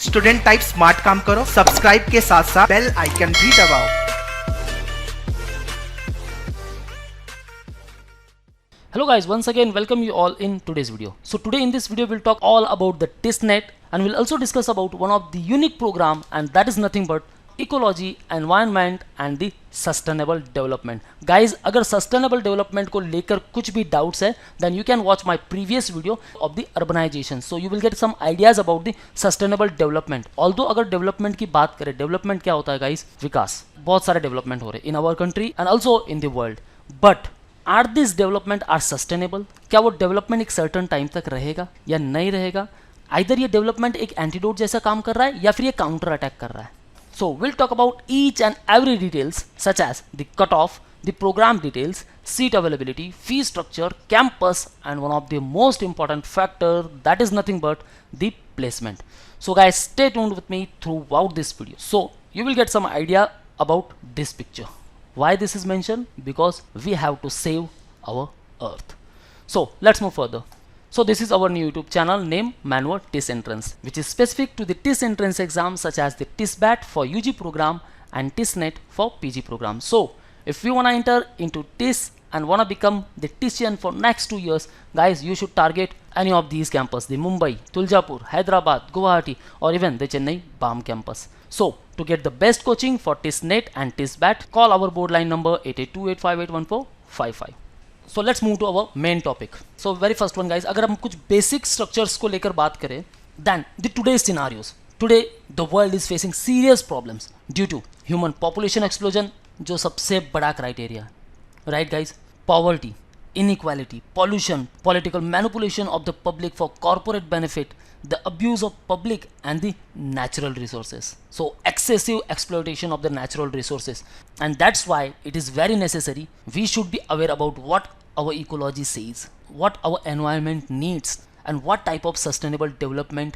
Student type smart काम करो, subscribe के साथ साथ बेल आइकन भी दबाओ। Hello guys, once again welcome you all in today's video. So today in this video we'll talk all about the TISnet and we'll also discuss about one of the unique program, and that is nothing but ecology, environment and the sustainable development. Guys, अगर sustainable development को लेकर कुछ भी doubts है then you can watch my previous video of the urbanization. So you will get some ideas about the sustainable development. Although अगर development की बात करें, development क्या होता है guys? विकास. बहुत सारे development हो रहे हैं in our country and also in the world. But are this development are sustainable? क्या वो डेवलपमेंट एक सर्टन टाइम तक रहेगा या नहीं रहेगा? आइदर ये डेवलपमेंट एक एंटीडोट जैसा काम कर रहा है या फिर ये काउंटर अटैक कर रहा है. So will talk about each and every details such as the cut off, the program details, seat availability, fee structure, campus and one of the most important factor that is nothing but the placement. So guys stay tuned with me throughout this video. So you will get some idea about this picture. Why this is mentioned? Because we have to save our earth. So let's move further. So this is our new YouTube channel named Manwar TIS Entrance, which is specific to the TIS entrance exams such as the TISBAT for UG program and TISnet for PG program. So if you want to enter into TIS and want to become the TISian for next 2 years, guys, you should target any of these campus, the Mumbai, Tuljapur, Hyderabad, Guwahati or even the Chennai BAM campus. So to get the best coaching for TISnet and TISBAT, call our board line number 8828581455. So let's move to our main topic. So very first one guys, अगर हम कुछ basic structures को लेकर बात करें, then the today's scenarios. Today the world is facing serious problems due to human population explosion, जो सबसे बड़ा criteria है. Right guys? Poverty, inequality, pollution, political manipulation of the public for corporate benefit, the abuse of public and the natural resources. So excessive exploitation of the natural resources, and that's why it is very necessary we should be aware about what our ecology says, what our environment needs and what type of sustainable development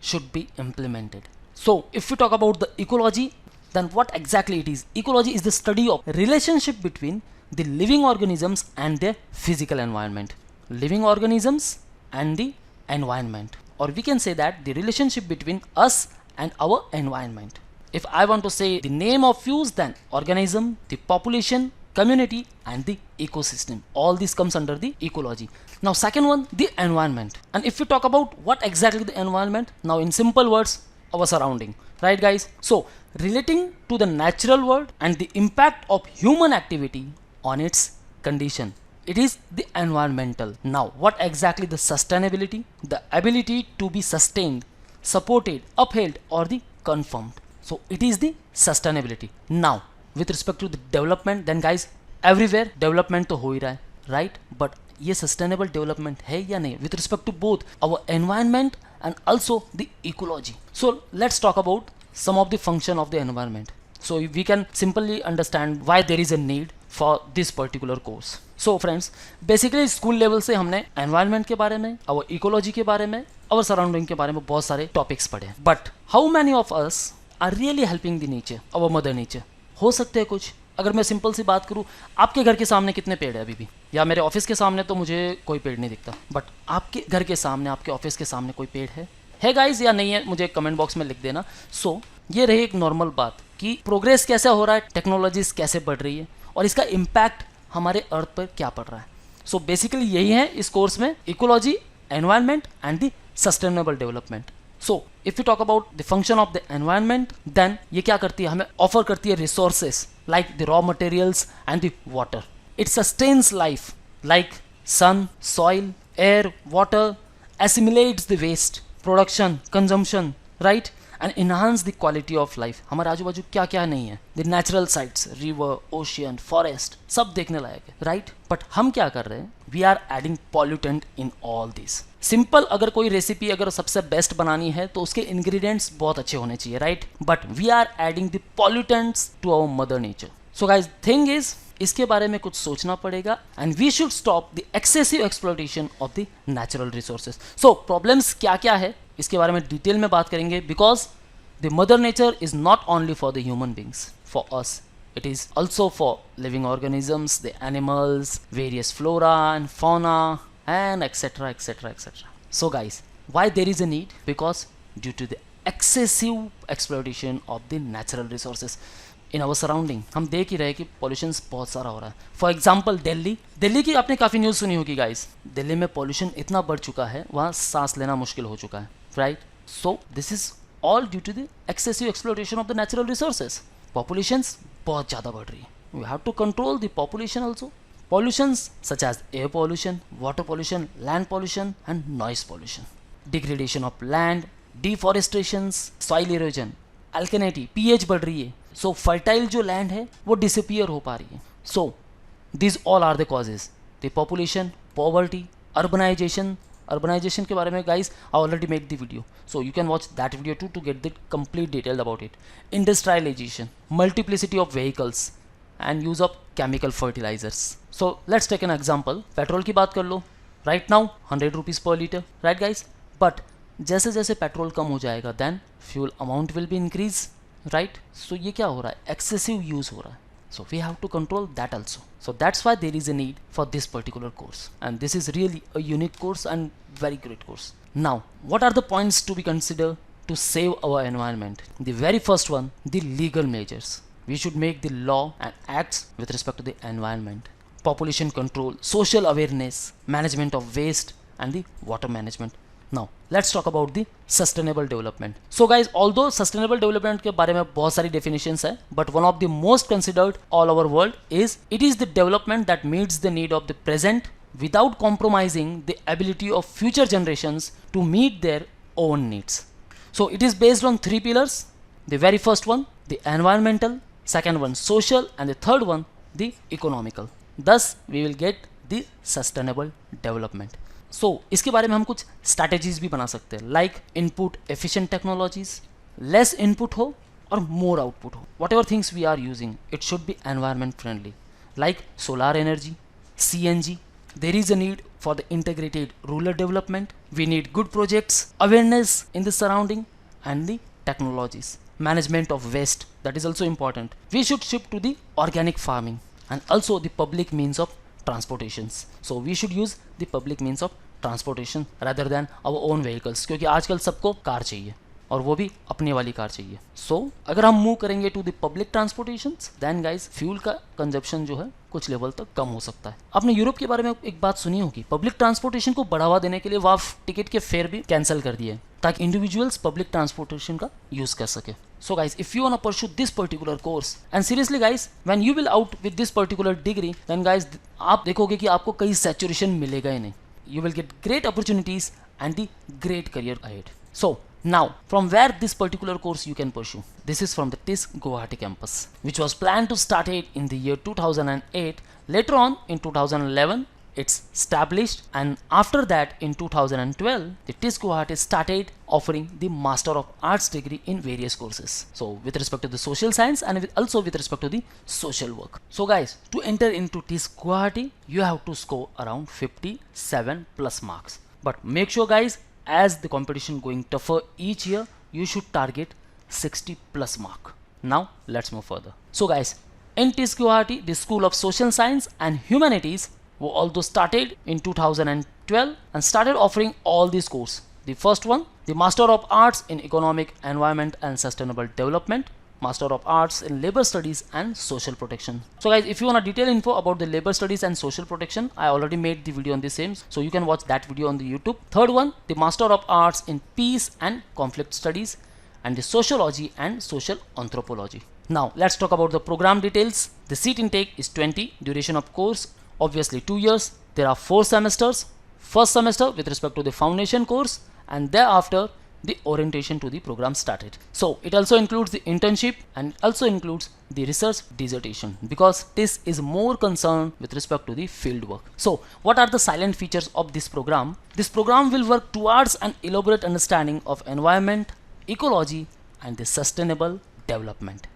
should be implemented. So if we talk about the ecology, then what exactly it is? Ecology is the study of relationship between the living organisms and their physical environment. Living organisms and the environment, or we can say that the relationship between us and our environment. If I want to say the name of views, then organism, the population, community and the ecosystem, all this comes under the ecology. Now second one, the environment. And if we talk about what exactly the environment, now in simple words, our surrounding, right guys? So relating to the natural world and the impact of human activity on its condition, it is the environmental. Now what exactly the sustainability? The ability to be sustained, supported, upheld or the confirmed. So it is the sustainability. Now with respect to the development, then guys, everywhere development तो हो ही रहा है, right? But ये sustainable development है या नहीं with respect to both our environment and also the ecology. So let's talk about some of the function of the environment, so we can simply understand why there is a need for this particular course. So friends, basically school level से हमने environment के बारे में, our ecology के बारे में, our surrounding के बारे में बहुत सारे topics पढ़े. But how many of us are really helping the nature, our mother nature? हो सकते हैं कुछ. अगर मैं सिंपल सी बात करूँ, आपके घर के सामने कितने पेड़ है अभी भी, या मेरे ऑफिस के सामने तो मुझे कोई पेड़ नहीं दिखता, बट आपके घर के सामने, आपके ऑफिस के सामने कोई पेड़ है गाइज या नहीं है? मुझे कमेंट बॉक्स में लिख देना. सो ये रही एक नॉर्मल बात कि प्रोग्रेस कैसे हो रहा है, टेक्नोलॉजीज कैसे बढ़ रही है और इसका इम्पैक्ट हमारे अर्थ पर क्या पड़ रहा है. सो बेसिकली यही है इस कोर्स में, ecology, environment and the sustainable development. So if you talk about the function of the environment, then ये क्या करती है, हमें ऑफर करती है resources like the raw materials and the water. It sustains life like sun, soil, air, water, assimilates the waste, production, consumption, right? And enhance the quality of life. हमारे आजू बाजू क्या क्या नहीं है, the natural sites, river, ocean, forest, सब देखने लायक है, right? But हम क्या कर रहे हैं, we are adding pollutant in all this. Simple अगर कोई रेसिपी अगर सबसे बेस्ट बनानी है तो उसके इंग्रेडिएंट्स बहुत अच्छे होने चाहिए, right? But we are adding the pollutants to our mother nature. So guys, thing is इसके बारे में कुछ सोचना पड़ेगा and we should stop the excessive exploitation of the natural resources. So problems क्या क्या है इसके बारे में डिटेल में बात करेंगे, because the mother nature is not only for the human beings, for us it is also for living organisms, the animals, various flora and fauna and etc. So guys, why there is a need? Because due to the excessive exploitation of the natural resources in our surrounding. हम देख ही रहे कि pollution बहुत सारा हो रहा है। For example Delhi की आपने काफ़ी न्यूज़ सुनी होगी गाइस। दिल्ली में पॉल्यूशन इतना बढ़ चुका है, वहाँ सांस लेना मुश्किल हो चुका है, right. So this is all due to the excessive exploitation of the natural resources. Populations बहुत ज़्यादा बढ़ रही है, we have to control the population also. Pollutions such as air pollution, water pollution, land pollution and noise pollution. Degradation of land, deforestations, soil erosion, alkalinity, pH बढ़ रही है, so fertile जो land है वो disappear हो पा रही है। So these all are the causes. The population, poverty, urbanization के बारे में guys I already made the video, so you can watch that video too to get the complete detail about it. Industrialization, multiplicity of vehicles and use of chemical fertilizers. So let's take an example. Petrol की बात कर लो, right now 100 rupees per liter, right guys? But जैसे जैसे petrol कम हो जाएगा then fuel amount will be increase, right? So ये क्या हो रहा है, excessive use हो रहा है, so we have to control that also. So that's why there is a need for this particular course, and this is really a unique course and very great course. Now what are the points to be considered to save our environment? The very first one, the legal measures. We should make the law and acts with respect to the environment. Population control, social awareness, management of waste and the water management. Now let's talk about the sustainable development. So guys, although sustainable development के बारे में बहुत सारी definitions है, but one of the most considered all over world is it is the development that meets the need of the present without compromising the ability of future generations to meet their own needs. So it is based on three pillars. The very first one, the environmental, second one social and the third one the economical. Thus we will get the sustainable development. So इसके बारे में हम कुछ strategies भी बना सकते हैं, like input efficient technologies, less input हो और more output हो. Whatever things we are using, it should be environment friendly, like solar energy, CNG. There is a need for the integrated rural development. We need good projects, awareness in the surrounding and the technologies. Management of waste, that is also important. We should shift to the organic farming and also the public means of transportations. So we should use the public means of transportation rather than our own vehicles, क्योंकि आजकल सबको car चाहिए और वो भी अपने वाली car चाहिए. So अगर हम मूव करेंगे to the public transportations, then guys fuel का कंजप्शन जो है कुछ लेवल तक कम हो सकता है. आपने यूरोप के बारे में एक बात सुनी होगी, पब्लिक ट्रांसपोर्टेशन को बढ़ावा देने के लिए वहाँ टिकट के फेयर भी कैंसिल कर दिए ताकि इंडिविजुअल्स पब्लिक ट्रांसपोर्टेशन का यूज कर सके. So guys, if you wanna pursue this particular course, and seriously guys, when you will out with this particular degree, then guys आप देखोगे कि आपको कहीं saturation मिलेगा ही नहीं. You will get great opportunities and the great career ahead. So now, from where this particular course you can pursue? This is from the TIS Guwahati campus, which was planned to start it in the year 2008. Later on in 2011, it's established, and after that in 2012, the TIS Guwahati started offering the Master of Arts degree in various courses. So with respect to the social science and also with respect to the social work. So guys, to enter into TIS Guwahati, you have to score around 57 plus marks. But make sure guys, as the competition going tougher each year, you should target 60 plus mark. Now let's move further. So guys, in TIS Guwahati, the School of Social Science and Humanities were although started in 2012 and started offering all these courses. The first one, the Master of Arts in Economic, Environment and Sustainable Development, Master of Arts in Labor Studies and Social Protection. So guys, if you want a detailed info about the Labor Studies and Social Protection, I already made the video on the same, so you can watch that video on the YouTube. Third one, the Master of Arts in Peace and Conflict Studies and the Sociology and Social Anthropology. Now let's talk about the program details. The seat intake is 20, duration of course obviously 2 years. There are 4 semesters. First semester with respect to the foundation course, and thereafter the orientation to the program started. So it also includes the internship and also includes the research dissertation, because this is more concerned with respect to the field work. So what are the silent features of this program? This program will work towards an elaborate understanding of environment, ecology and the sustainable development.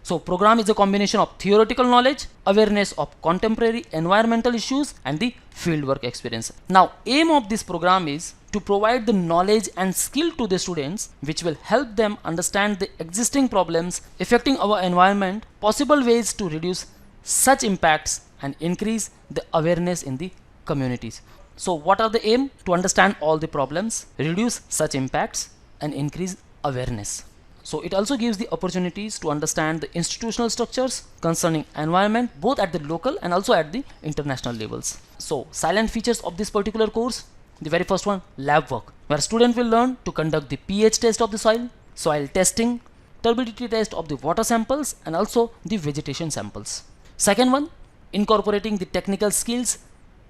So program is a combination of theoretical knowledge, awareness of contemporary environmental issues and the fieldwork experience. Now aim of this program is to provide the knowledge and skill to the students which will help them understand the existing problems affecting our environment, possible ways to reduce such impacts and increase the awareness in the communities. So what are the aim? To understand all the problems, reduce such impacts and increase awareness. So it also gives the opportunities to understand the institutional structures concerning environment both at the local and also at the international levels. So silent features of this particular course, the very first one, lab work, where student will learn to conduct the pH test of the soil testing, turbidity test of the water samples and also the vegetation samples. Second one, incorporating the technical skills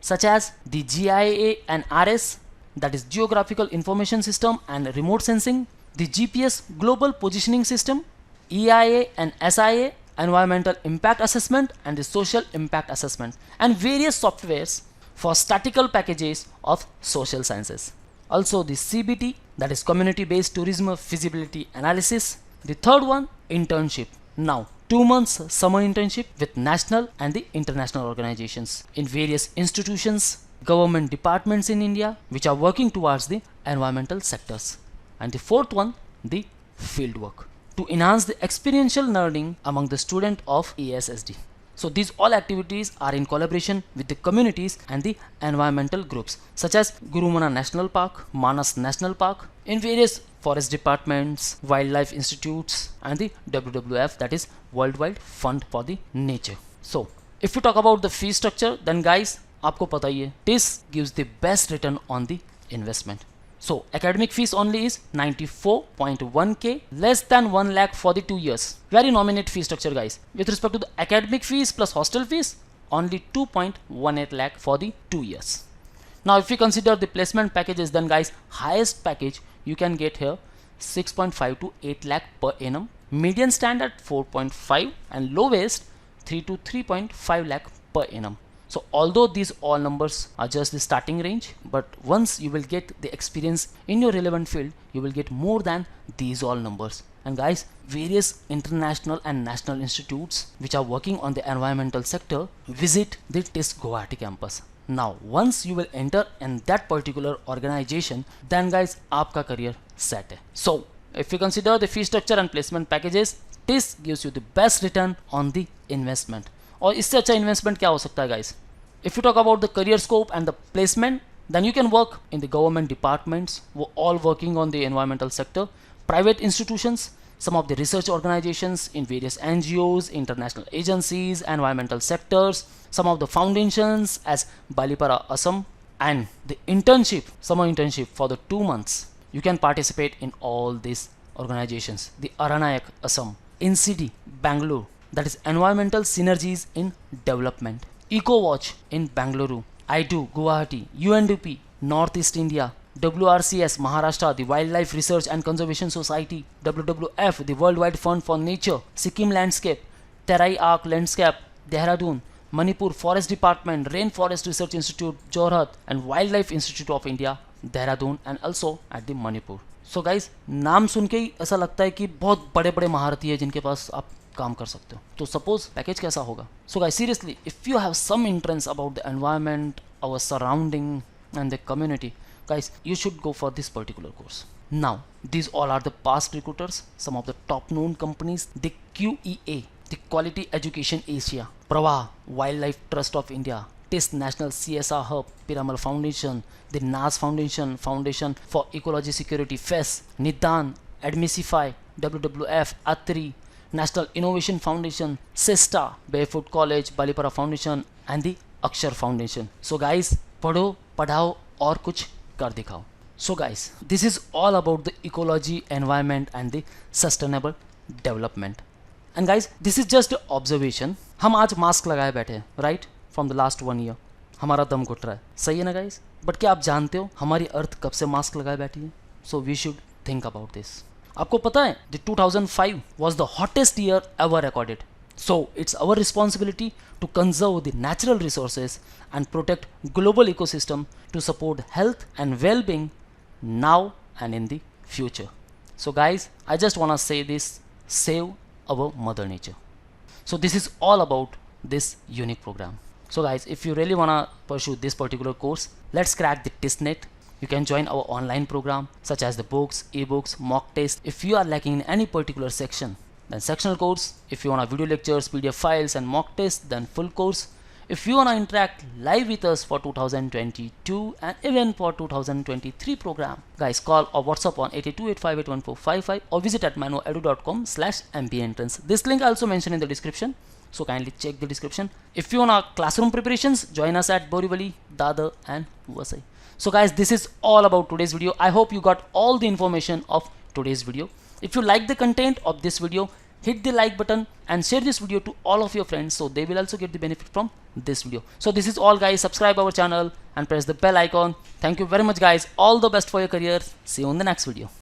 such as the GIA and RS, that is Geographical Information System and Remote Sensing, the GPS Global Positioning System, EIA and SIA, Environmental Impact Assessment and the Social Impact Assessment, and various softwares for statistical packages of social sciences. Also the CBT, that is Community Based Tourism Feasibility Analysis. The third one, internship. Now 2 months summer internship with national and the international organizations in various institutions, government departments in India which are working towards the environmental sectors. And the fourth one, the field work to enhance the experiential learning among the student of ESSD. So these all activities are in collaboration with the communities and the environmental groups such as Gurumana National Park, Manas National Park, in various forest departments, wildlife institutes and the WWF, that is Worldwide Fund for the Nature. So if we talk about the fee structure, then guys आपको पता ही है TIS gives the best return on the investment. So academic fees only is 94.1k, less than 1 lakh for the 2 years. Very nominate fee structure guys. With respect to the academic fees plus hostel fees, only 2.18 lakh for the 2 years. Now if we consider the placement packages, then guys highest package you can get here 6.5 to 8 lakh per annum, median standard 4.5 and lowest 3 to 3.5 lakh per annum. So although these all numbers are just the starting range, but once you will get the experience in your relevant field, you will get more than these all numbers. And guys, various international and national institutes which are working on the environmental sector visit the TIS Guwahati campus. Now once you will enter in that particular organization, then guys आपका career set है. So if you consider the fee structure and placement packages, TIS gives you the best return on the investment. और इससे अच्छा investment क्या हो सकता है guys? If you talk about the career scope and the placement, then you can work in the government departments, वो all working on the environmental sector, private institutions, some of the research organizations in various NGOs, international agencies, environmental sectors, some of the foundations as Balipara Assam, and the internship, summer internship for the 2 months. You can participate in all these organizations. The Aranayak Assam, INCIDI Bangalore, that is Environmental Synergies in Development, EcoWatch in Bangalore, IDO Guwahati, UNDP Northeast India, WRCS Maharashtra, the Wildlife Research and Conservation Society, WWF, the Worldwide Fund for Nature, Sikkim Landscape, Terai Arc Landscape, Dehradun, Manipur Forest Department, Rainforest Research Institute, Jorhat, and Wildlife Institute of India, Dehradun, and also at the Manipur. So guys, नाम सुन के ही ऐसा लगता है कि बहुत बड़े बड़े महारथी है जिनके पास आप काम कर सकते हो. तो सपोज पैकेज कैसा होगा? So guys, seriously, if you have some interest about the environment, our surrounding and the community, guys, you should go for this particular course. Now these all are the past recruiters, some of the top known companies: the QEA, the Quality Education Asia, Pravah, Wildlife Trust of India, TIS National CSR Hub, Piramal Foundation, the NAS Foundation, Foundation for Ecology Security, FES, Nidan, Admissify, WWF, Atri, National Innovation Foundation, SISTA, Barefoot College, Balipara Foundation, and the Akshar Foundation. So guys, पढ़ो, पढ़ाओ और कुछ कर दिखाओ. So guys, this is all about the ecology, environment and the sustainable development. And guys, this is just an observation. हम आज mask लगाए बैठे हैं, right? From the last 1 year. हमारा दम घुट रहा है, सही है ना गाइस? बट क्या आप जानते हो हमारी अर्थ कब से मास्क लगाए बैठी है? So we should think about this. आपको पता है the 2005 was the hottest year ever recorded. So it's our responsibility to conserve the natural resources and protect global ecosystem to support health and well-being now and in the future. So guys, I just want to say this: save our mother nature. So this is all about this unique program. So guys, if you really want to pursue this particular course, let's crack the TISnet. You can join our online program such as the books, ebooks, mock test. If you are lacking in any particular section, then sectional course. If you want video lectures, PDF files and mock tests, then full course. If you wanna interact live with us for 2022 and even for 2023 program, guys, call or WhatsApp on 8285814555 or visit at manoedu.com/mbentrance. This link I also mentioned in the description, so kindly check the description. If you wanna classroom preparations, join us at Borivali, Dadar and Vasai. So guys, this is all about today's video. I hope you got all the information of today's video. If you like the content of this video, hit the like button and share this video to all of your friends so they will also get the benefit from this video. So this is all guys. Subscribe our channel and press the bell icon. Thank you very much guys. All the best for your career. See you on the next video.